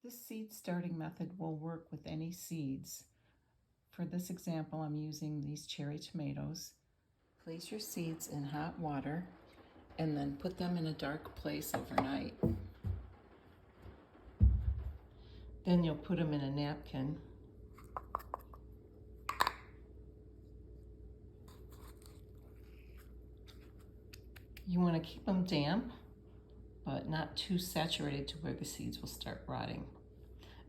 This seed starting method will work with any seeds. For this example, I'm using these cherry tomatoes. Place your seeds in hot water and then put them in a dark place overnight. Then you'll put them in a napkin. You want to keep them damp, but not too saturated to where the seeds will start rotting.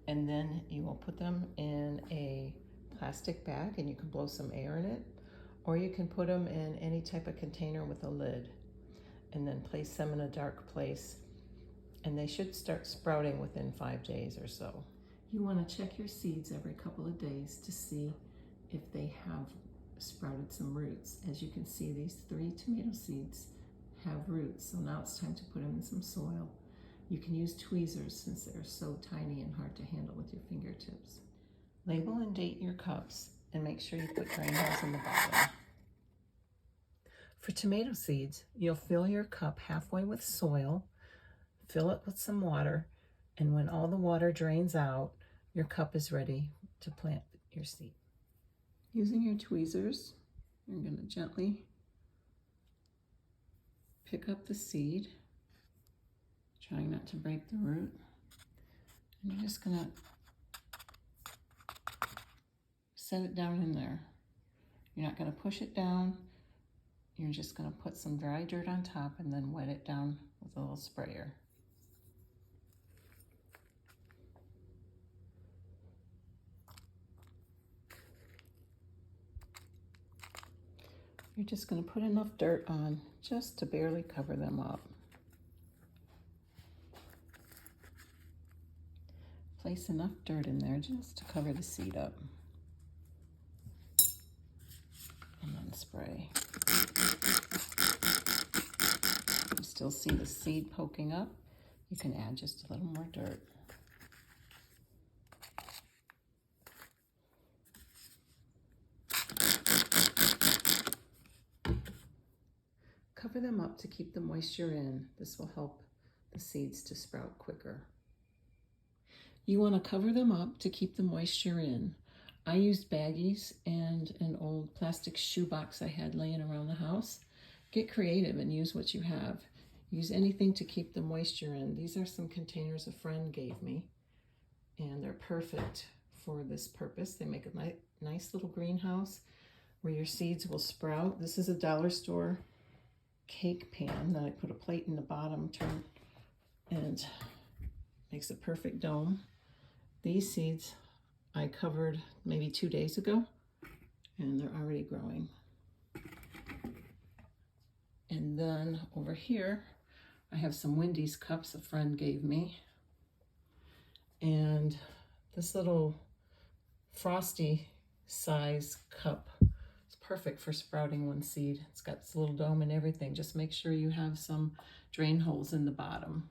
And then you will put them in a plastic bag and you can blow some air in it, or you can put them in any type of container with a lid and then place them in a dark place, and they should start sprouting within 5 days or so. You want to check your seeds every couple of days to see if they have sprouted some roots. As you can see, these 3 tomato seeds have roots, so now it's time to put them in some soil. You can use tweezers since they're so tiny and hard to handle with your fingertips. Label and date your cups and make sure you put drain holes in the bottom. For tomato seeds, you'll fill your cup halfway with soil, fill it with some water, and when all the water drains out, your cup is ready to plant your seed. Using your tweezers, you're going to gently pick up the seed, trying not to break the root, and you're just going to set it down in there. You're not going to push it down. You're just going to put some dry dirt on top and then wet it down with a little sprayer. You're just going to put enough dirt on just to barely cover them up. Place enough dirt in there just to cover the seed up. And then spray. You still see the seed poking up, you can add just a little more dirt. Cover them up to keep the moisture in. This will help the seeds to sprout quicker. You want to cover them up to keep the moisture in. I used baggies and an old plastic shoebox I had laying around the house. Get creative and use what you have. Use anything to keep the moisture in. These are some containers a friend gave me, and they're perfect for this purpose. They make a nice little greenhouse where your seeds will sprout. This is a dollar store cake pan that I put a plate in the bottom, and makes a perfect dome. These seeds I covered maybe 2 days ago, and they're already growing. And then over here, I have some Wendy's cups a friend gave me. And this little frosty size cup is perfect for sprouting one seed. It's got this little dome and everything. Just make sure you have some drain holes in the bottom.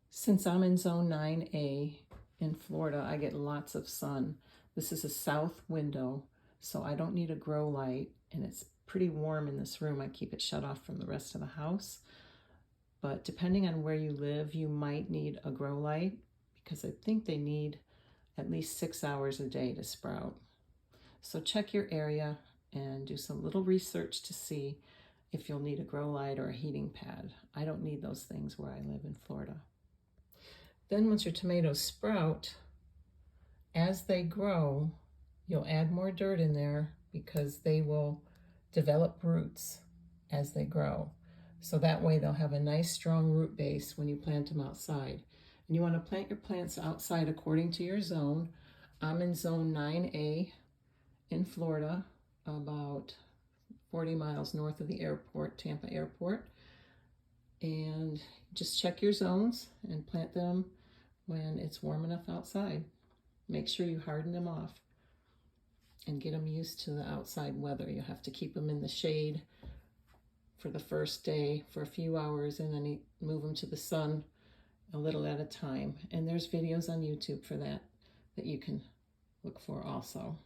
Since I'm in zone 9A in Florida, I get lots of sun. This is a south window, so I don't need a grow light, and it's pretty warm in this room. I keep it shut off from the rest of the house. But depending on where you live, you might need a grow light, because I think they need at least 6 hours a day to sprout. So check your area and do some little research to see if you'll need a grow light or a heating pad. I don't need those things where I live in Florida. Then once your tomatoes sprout, as they grow, you'll add more dirt in there because they will develop roots as they grow. So that way they'll have a nice strong root base when you plant them outside. And you want to plant your plants outside according to your zone. I'm in zone 9A in Florida, about 40 miles north of the airport, Tampa Airport. And just check your zones and plant them when it's warm enough outside. Make sure you harden them off and get them used to the outside weather. You have to keep them in the shade for the first day for a few hours, and then move them to the sun a little at a time. And there's videos on YouTube for that you can look for also.